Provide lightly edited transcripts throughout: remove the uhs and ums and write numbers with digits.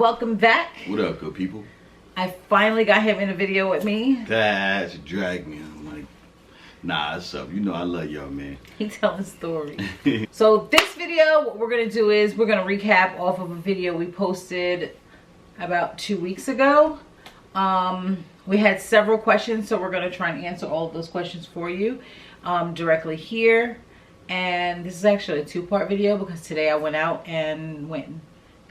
welcome back. What up, good people? I finally got him in a video with me. That's dragged me. I'm like, nah, what's up? You know I love y'all, man. He telling stories. So this video, what we're gonna do is we're gonna recap off of a video we posted about 2 weeks ago. We had several questions, so we're gonna try and answer all of those questions for you directly here. And this is actually a two-part video because today I went out and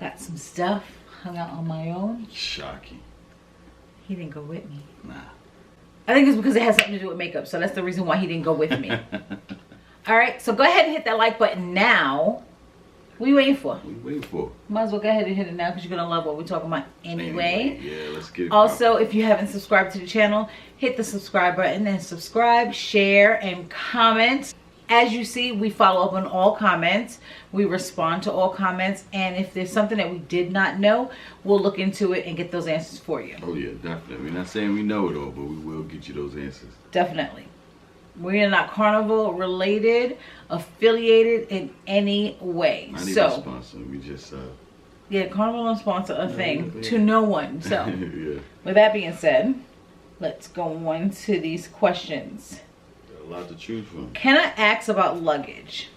got some stuff, hung out on my own. Shocking. He didn't go with me. Nah. I think it's because it has something to do with makeup, so that's the reason why he didn't go with me. All right, so go ahead and hit that like button now. What are you waiting for? What are you waiting for? Might as well go ahead and hit it now because you're going to love what we're talking about anyway. Yeah, let's get it. Also, if you haven't subscribed to the channel, hit the subscribe button and subscribe, share, and comment. As you see, we follow up on all comments. We respond to all comments. And if there's something that we did not know, we'll look into it and get those answers for you. Oh, yeah, definitely. We're not saying we know it all, but we will get you those answers. Definitely. We are not Carnival related, affiliated in any way. Not even sponsored. We just yeah, Carnival don't sponsor a thing to no one. So yeah. With that being said, let's go on to these questions. A lot to choose from. Can I ask about luggage?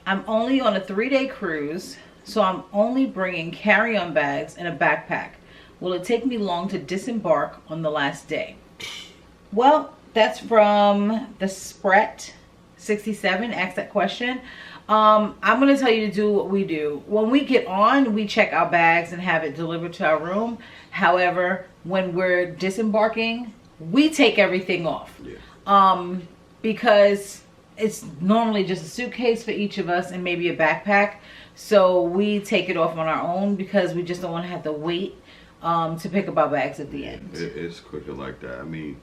I'm only on a 3-day cruise, so I'm only bringing carry-on bags and a backpack. Will it take me long to disembark on the last day? Well, that's from the Spret 67. Asked that question. I'm going to tell you to do what we do. When we get on, we check our bags and have it delivered to our room. However, when we're disembarking, we take everything off. Yeah. Because it's normally just a suitcase for each of us and maybe a backpack. So we take it off on our own because we just don't want to have to wait to pick up our bags at the end. It's quicker like that. I mean,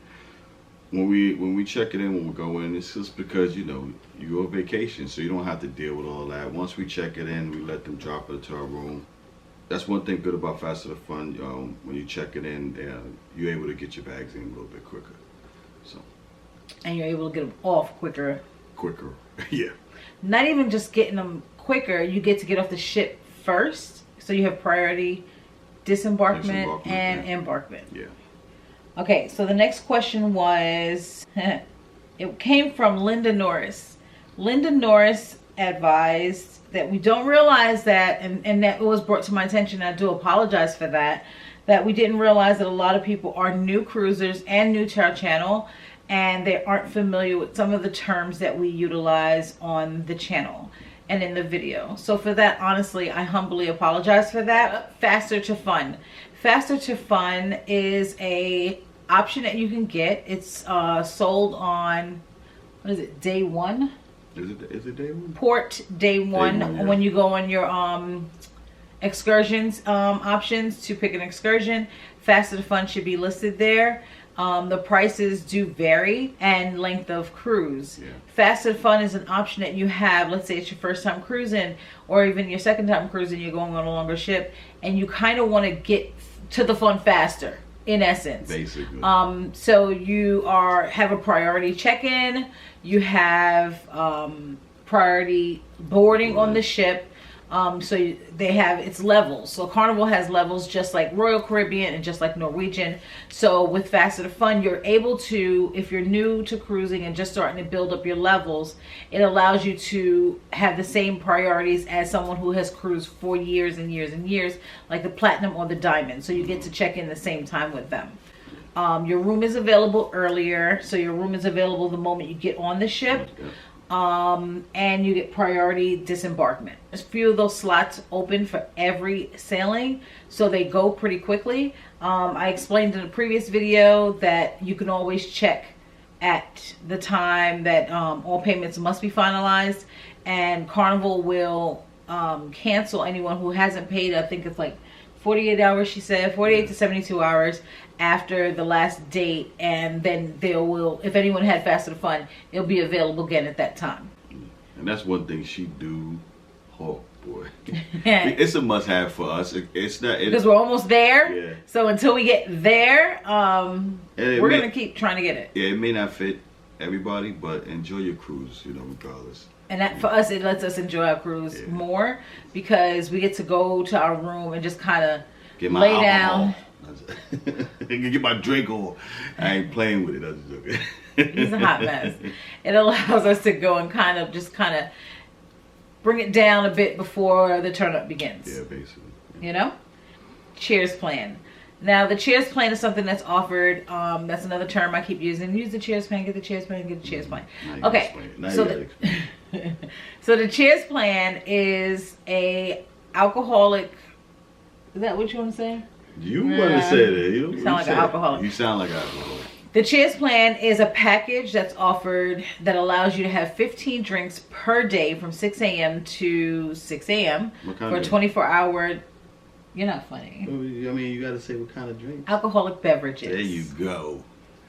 when we check it in, when we go in, it's just because, you know, you're on vacation, so you don't have to deal with all that. Once we check it in, we let them drop it to our room. That's one thing good about Faster to Fun. When you check it in, you're able to get your bags in a little bit quicker. So. And you're able to get them off quicker. Quicker, yeah. Not even just getting them quicker, you get to get off the ship first. So you have priority disembarkment and embarkment. Yeah. Okay, so the next question was, it came from Linda Norris. Linda Norris advised that we don't realize that, and that was brought to my attention, I do apologize for that we didn't realize that a lot of people are new cruisers and new to our channel, and they aren't familiar with some of the terms that we utilize on the channel and in the video. So for that, honestly, I humbly apologize for that. Faster to Fun. Faster to Fun is a option that you can get. It's sold on, what is it, day one? Is it day one? Port day one, yeah. When you go on your excursions options to pick an excursion, Faster to Fun should be listed there. The prices do vary and length of cruise. Yeah. Faster to Fun is an option that you have. Let's say it's your first time cruising or even your second time cruising, you're going on a longer ship and you kind of want to get to the fun faster, in essence. Basically. So you have a priority check-in, you have priority boarding on the ship. So they have, it's levels. So Carnival has levels just like Royal Caribbean and just like Norwegian. So with Faster to Fun, you're able to, if you're new to cruising and just starting to build up your levels, it allows you to have the same priorities as someone who has cruised for years and years and years, like the Platinum or the Diamond. So you get to check in the same time with them. Your room is available earlier. So your room is available the moment you get on the ship. And you get priority disembarkment. There's a few of those slots open for every sailing, so they go pretty quickly. I explained in a previous video that you can always check at the time that all payments must be finalized, and Carnival will cancel anyone who hasn't paid. I think it's like 48 hours, she said, 48 to 72 hours after the last date, and then they will, if anyone had Faster to Fun, it'll be available again at that time. And that's one thing she do. Oh boy, it's a must-have for us. It's not because we're almost there. Yeah. So until we get there, we're gonna keep trying to get it. Yeah, it may not fit everybody, but enjoy your cruise, you know, regardless. And that, for us, it lets us enjoy our cruise more because we get to go to our room and just kind of Get my lay alcohol. down. Get my drink on. I ain't playing with it. I just joking. He's a hot mess. It allows us to go and kind of bring it down a bit before the turn up begins. Yeah, basically. You know? Cheers plan. Now, the cheers plan is something that's offered. That's another term I keep using. Use the cheers plan, get the cheers plan, get the cheers plan. Okay. So the cheers plan is a alcoholic. Is that what you want to say? You want to say that. You sound like an alcoholic. You sound like an alcoholic. The cheers plan is a package that's offered that allows you to have 15 drinks per day from 6 a.m. to 6 a.m. for a 24-hour. You're not funny. I mean, you got to say what kind of drink. Alcoholic beverages. There you go.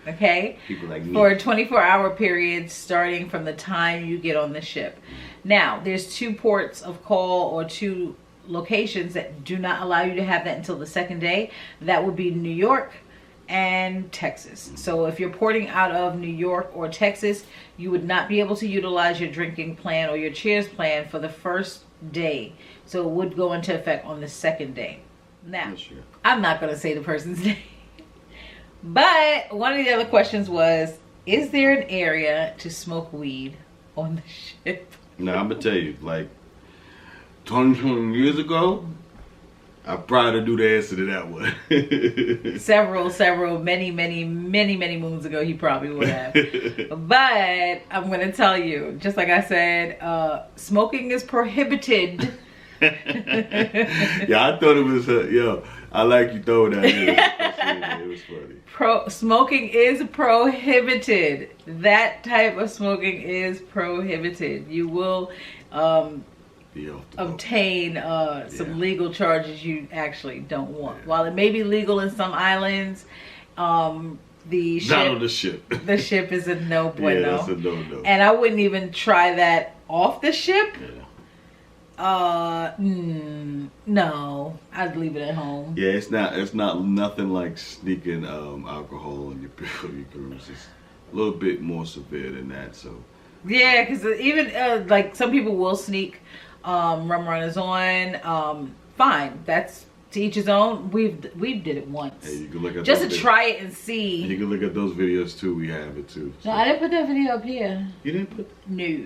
Okay? People like me. For a 24-hour period starting from the time you get on the ship. Now, there's 2 ports of call or 2 locations that do not allow you to have that until the second day. That would be New York and Texas. So if you're porting out of New York or Texas, you would not be able to utilize your drinking plan or your cheers plan for the first day. So it would go into effect on the second day. Now, I'm not going to say the person's name. But one of the other questions was, is there an area to smoke weed on the ship? Now, I'm going to tell you, like 20 years ago, I probably do the answer to that one. many moons ago, he probably would have. But I'm going to tell you, just like I said, smoking is prohibited. Yeah, I thought it was, I like you throwing that in. It was funny. Smoking is prohibited. That type of smoking is prohibited. You will obtain some legal charges you actually don't want. Yeah. While it may be legal in some islands, the ship is a no bueno. Yeah, that's a no. And I wouldn't even try that off the ship. Yeah. No, I'd leave it at home. Yeah, it's not nothing like sneaking alcohol in your cruise. It's a little bit more severe than that. So yeah, because even like some people will sneak rum runners on. Fine, that's to each his own. We did it once. Hey, you can look at just to try it and see. You can look at those videos too. We have it too. So. No, I didn't put that video up here. You didn't put? No,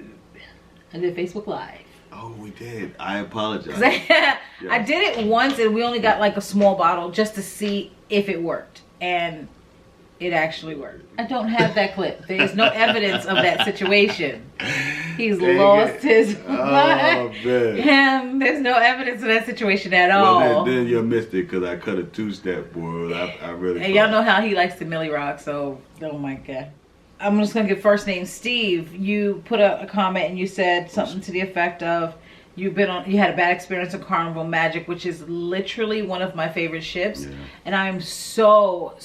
I did Facebook Live. Oh, we did. I apologize. I did it once and we only got like a small bottle just to see if it worked. And it actually worked. I don't have that clip. There's no evidence of that situation. He's lost his mind. Man. There's no evidence of that situation at all. Well, then you missed it because I cut a 2-step, boy. I really. And y'all know how he likes to Millie Rock, so oh my god. I'm just gonna give first name Steve. You put a comment and you said something to the effect of you had a bad experience at Carnival Magic, which is literally one of my favorite ships. Yeah. And I'm so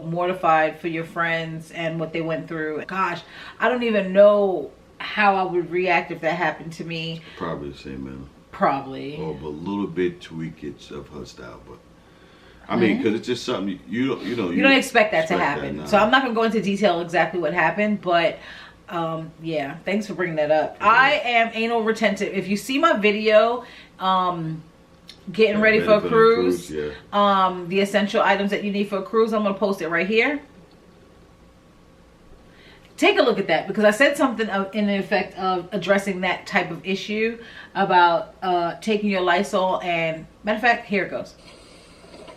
mortified for your friends and what they went through. Gosh, I don't even know how I would react if that happened to me. Probably the same manner. Probably. Or a little bit tweak it of her style, but I mean, because it's just something you don't expect that to happen. So I'm not gonna go into detail exactly what happened, but yeah, thanks for bringing that up. Yeah. I am anal retentive. If you see my video, getting ready for a cruise, the essential items that you need for a cruise, I'm gonna post it right here. Take a look at that because I said something in the effect of addressing that type of issue about taking your Lysol and matter of fact, here it goes.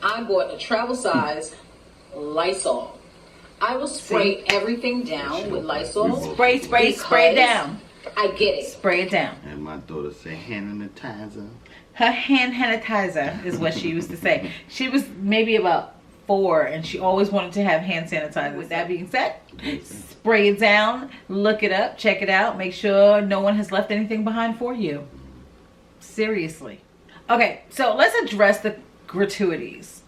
I bought a travel size Lysol. I will spray everything down with Lysol. Spray it down. I get it. Spray it down. And my daughter said hand sanitizer. Her hand sanitizer is what she used to say. She was maybe about 4 and she always wanted to have hand sanitizer. With that being said, spray it down, look it up, check it out, make sure no one has left anything behind for you. Seriously. Okay, so let's address the gratuities.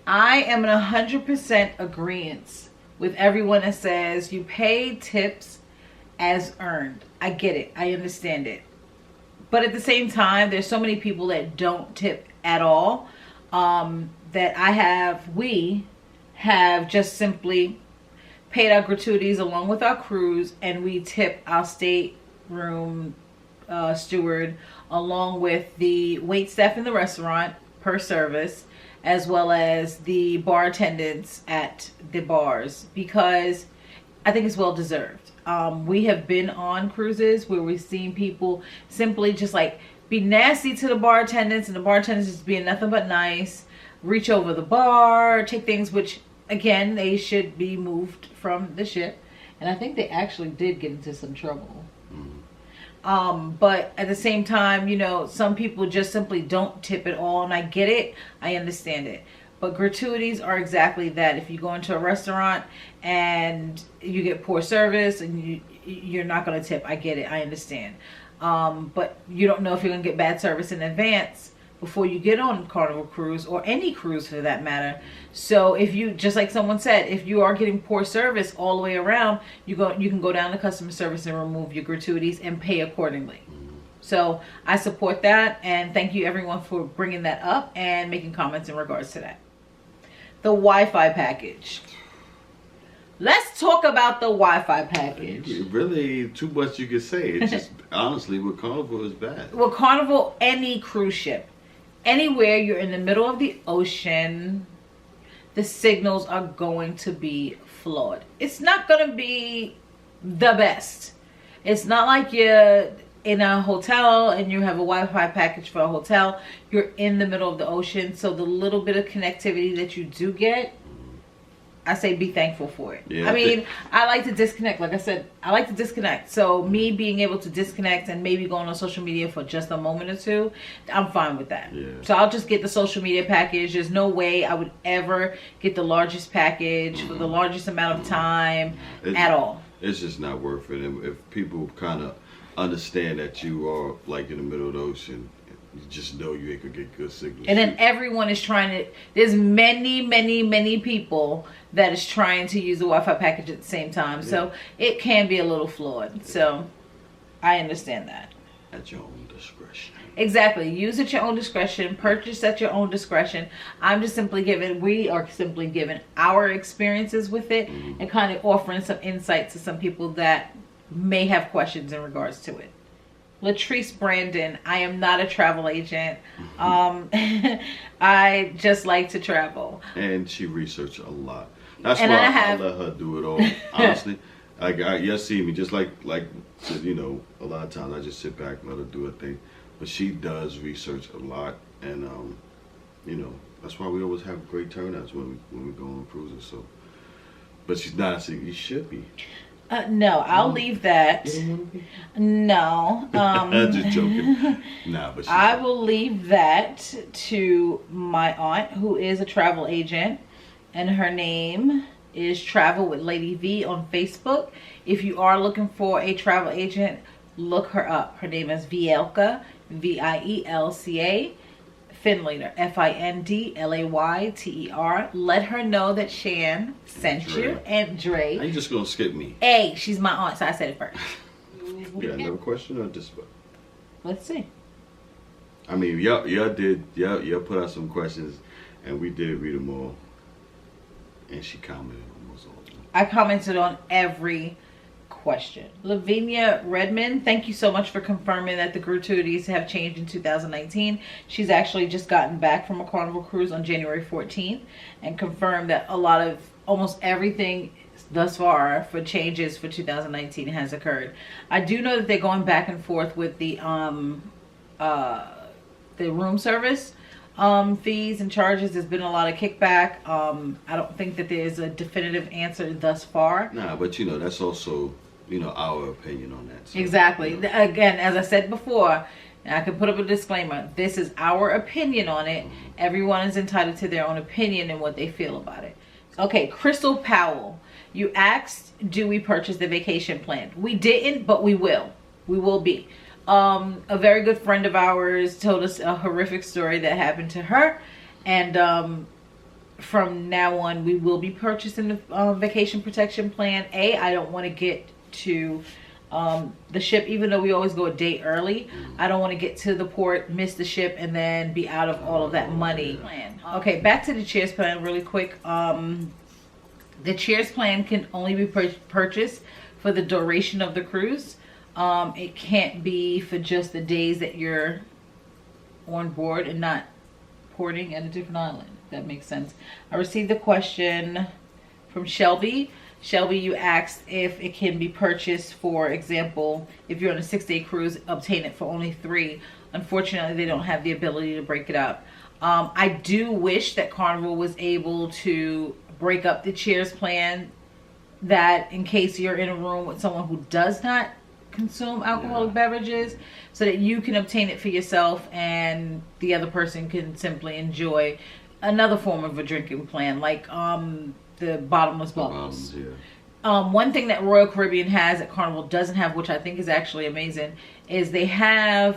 I am in 100% agreement with everyone that says you pay tips as earned. I get it. I understand it. But at the same time, there's so many people that don't tip at all that we have just simply paid our gratuities along with our cruise, and we tip our stateroom steward along with the wait staff in the restaurant per service, as well as the bar attendants at the bars, because I think it's well deserved. We have been on cruises where we've seen people simply just like be nasty to the bar attendants, and the bar attendants just being nothing but nice, reach over the bar, take things which, again, they should be moved from the ship. And I think they actually did get into some trouble. But at the same time, you know, some people just simply don't tip at all, and I get it, I understand it. But gratuities are exactly that. If you go into a restaurant and you get poor service and you're not going to tip, I get it, I understand. But you don't know if you're going to get bad service in advance before you get on Carnival cruise, or any cruise for that matter. So if you, just like someone said, if you are getting poor service all the way around, you can go down to customer service and remove your gratuities and pay accordingly. So I support that, and thank you everyone for bringing that up and making comments in regards to that. The Wi-Fi package. Let's talk about the Wi-Fi package. Really, too much you could say. It's just, honestly, with Carnival is bad. With Carnival, any cruise ship, anywhere you're in the middle of the ocean, the signals are going to be flawed. It's not going to be the best. It's not like you're in a hotel and you have a Wi-Fi package for a hotel. You're in the middle of the ocean, so the little bit of connectivity that you do get, I say be thankful for it. Yeah, I mean, I like to disconnect. Like I said, I like to disconnect. So me being able to disconnect and maybe going on social media for just a moment or two, I'm fine with that. Yeah. So I'll just get the social media package. There's no way I would ever get the largest package for the largest amount of time at all. It's just not worth it. And if people kind of understand that you are like in the middle of the ocean, you just know you ain't gonna get good signals. And then everyone is trying to, there's many people that is trying to use the Wi-Fi package at the same time. Yeah. So it can be a little flawed. Yeah. So I understand that. At your own discretion. Exactly. Use at your own discretion. Purchase at your own discretion. We are simply giving our experiences with it and kind of offering some insight to some people that may have questions in regards to it. Latrice Brandon, I am not a travel agent. I just like to travel. And she researched a lot. That's why I let her do it all. Honestly, you see me just like you know, a lot of times I just sit back and let her do her thing. But she does research a lot, and you know, that's why we always have great turnouts when we go on cruises. So, but she's not saying you should be. No, I'll leave that. No. I'm just joking. Nah, but I will leave that to my aunt, who is a travel agent, and her name is Travel with Lady V on Facebook. If you are looking for a travel agent, look her up. Her name is Vielka, Vielca. Findlater, Findlayter. Let her know that Shan sent you, and Dre. Are you just gonna skip me? Hey, she's my aunt, so I said it first. You got another question or just? Let's see. I mean, y'all put out some questions, and we did read them all, and she commented on almost all of them. I commented on every question. Lavinia Redmond, thank you so much for confirming that the gratuities have changed in 2019. She's actually just gotten back from a Carnival cruise on January 14th and confirmed that almost everything thus far for changes for 2019 has occurred. I do know that they're going back and forth with the room service fees and charges. There's been a lot of kickback. I don't think that there's a definitive answer thus far. Nah, but you know, that's also, you know, our opinion on that. So, exactly. You know. Again, as I said before, and I can put up a disclaimer, this is our opinion on it. Everyone is entitled to their own opinion and what they feel about it. Okay, Crystal Powell, you asked, do we purchase the vacation plan? We didn't, but we will. We will be. A very good friend of ours told us a horrific story that happened to her, and from now on we will be purchasing the vacation protection plan. I don't want to get to the ship, even though we always go a day early. I don't want to get to the port, miss the ship, and then be out of all of that money. Okay, back to the Cheers plan really quick. The Cheers plan can only be purchased for the duration of the cruise. It can't be for just the days that you're on board and not porting at a different island. That makes sense. I received the question from Shelby. Shelby, you asked if it can be purchased, for example, if you're on a 6-day cruise, obtain it for only 3. Unfortunately, they don't have the ability to break it up. I do wish that Carnival was able to break up the Cheers plan, that in case you're in a room with someone who does not consume alcoholic beverages, so that you can obtain it for yourself and the other person can simply enjoy another form of a drinking plan, like the bottomless bubbles. One thing that Royal Caribbean has that Carnival doesn't have, which I think is actually amazing, is they have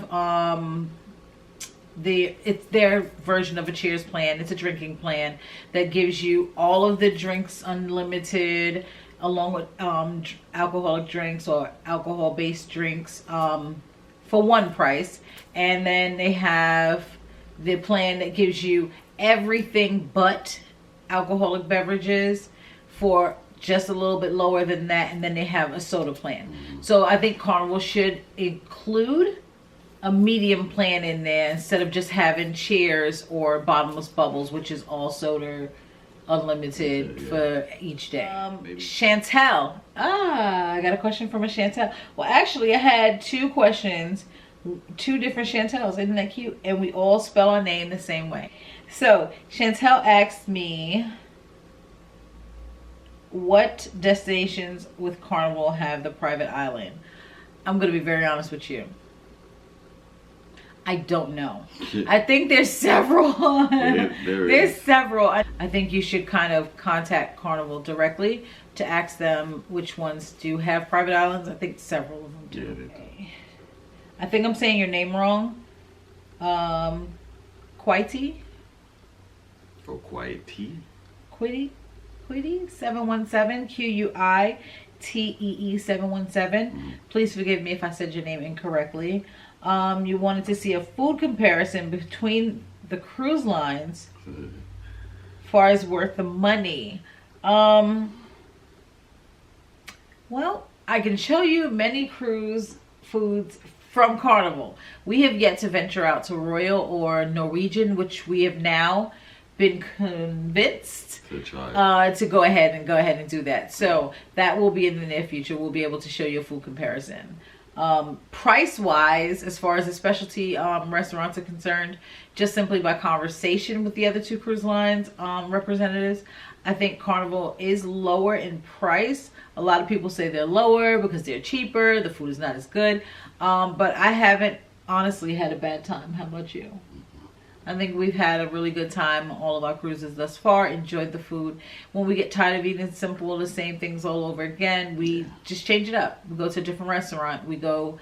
it's their version of a Cheers plan. It's a drinking plan that gives you all of the drinks unlimited, along with alcoholic drinks or alcohol-based drinks for one price. And then they have the plan that gives you everything but alcoholic beverages for just a little bit lower than that. And then they have a soda plan. So I think Carnival should include a medium plan in there instead of just having Cheers or bottomless bubbles, which is all soda unlimited for each day. Chantel. I got a question from a Chantel. Well, actually, I had 2 questions, 2 different Chantels. Isn't that cute? And we all spell our name the same way. So Chantel asked me, what destinations with Carnival have the private island? I'm going to be very honest with you. I don't know. I think there's several. There's several. I think you should kind of contact Carnival directly to ask them which ones do have private islands. I think several of them do. I think I'm saying your name wrong. Quitey? Oh, Quitey? Quitey? 717, QUITEE 717. Please forgive me if I said your name incorrectly. You wanted to see a food comparison between the cruise lines as far as worth the money. Well, I can show you many cruise foods from Carnival. We have yet to venture out to Royal or Norwegian, which we have now been convinced to go ahead and do that. So that will be in the near future. We'll be able to show you a food comparison. Price wise, as far as the specialty restaurants are concerned, just simply by conversation with the other 2 cruise lines representatives, I think Carnival is lower in price. A lot of people say they're lower because they're cheaper, the food is not as good, but I haven't honestly had a bad time. How about you? I think we've had a really good time on all of our cruises thus far. Enjoyed the food. When we get tired of eating simple, the same things all over again, we just change it up. We go to a different restaurant. We go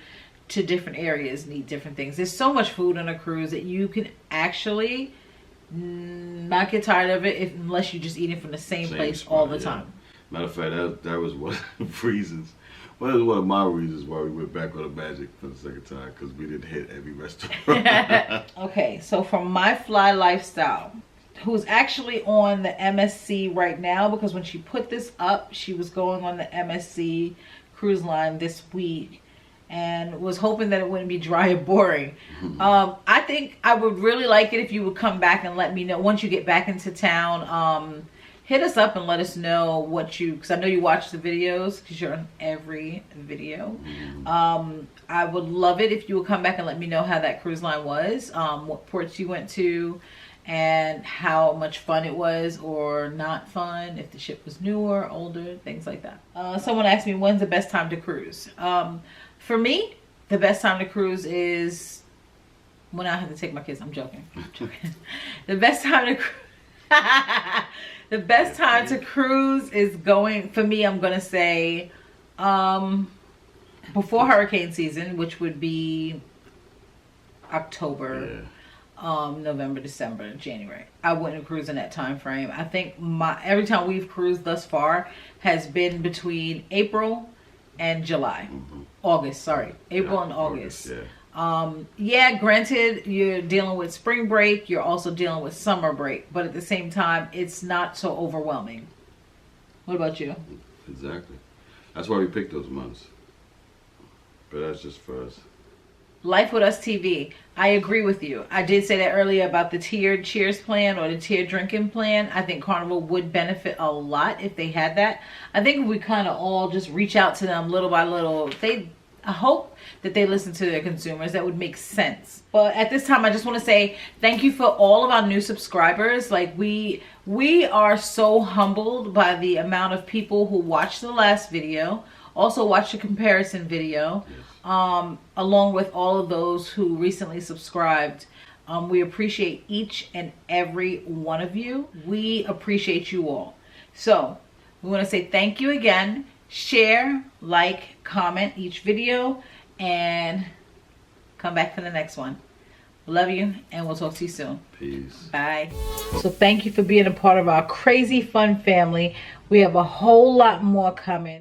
to different areas and eat different things. There's so much food on a cruise that you can actually not get tired of it unless you're just eating from the same place spot, all the time. Matter of fact, that was one of the reasons. Well, that was one of my reasons why we went back on the Magic for the second time, because we didn't hit every restaurant. Okay, so from My Fly Lifestyle, who's actually on the MSC right now, because when she put this up, she was going on the MSC cruise line this week and was hoping that it wouldn't be dry or boring. I think I would really like it if you would come back and let me know once you get back into town. Hit us up and let us know what because I know you watch the videos because you're on every video. I would love it if you would come back and let me know how that cruise line was, what ports you went to, and how much fun it was or not fun, if the ship was newer, older, things like that. Someone asked me, when's the best time to cruise? For me, the best time to cruise is when I have to take my kids. I'm joking. The best time to the best time to cruise is going, for me, I'm going to say before hurricane season, which would be October, November, December, January. I wouldn't cruise in that time frame. I think every time we've cruised thus far has been between April and July. August, sorry. April and August. Granted, you're dealing with spring break, you're also dealing with summer break, but at the same time, it's not so overwhelming. What about you? Exactly. That's why we picked those months. But that's just for us. Life with Us TV. I agree with you. I did say that earlier about the tiered cheers plan or the tiered drinking plan. I think Carnival would benefit a lot if they had that. I think if we kind of all just reach out to them little by little, I hope that they listen to their consumers. That would make sense. But at this time, I just want to say thank you for all of our new subscribers. Like we are so humbled by the amount of people who watched the last video, also watched the comparison video, along with all of those who recently subscribed. We appreciate each and every one of you. We appreciate you all. So we want to say thank you again. Share, like, comment each video, and come back for the next one. Love you, and we'll talk to you soon. Peace. Bye. So thank you for being a part of our crazy fun family. We have a whole lot more coming.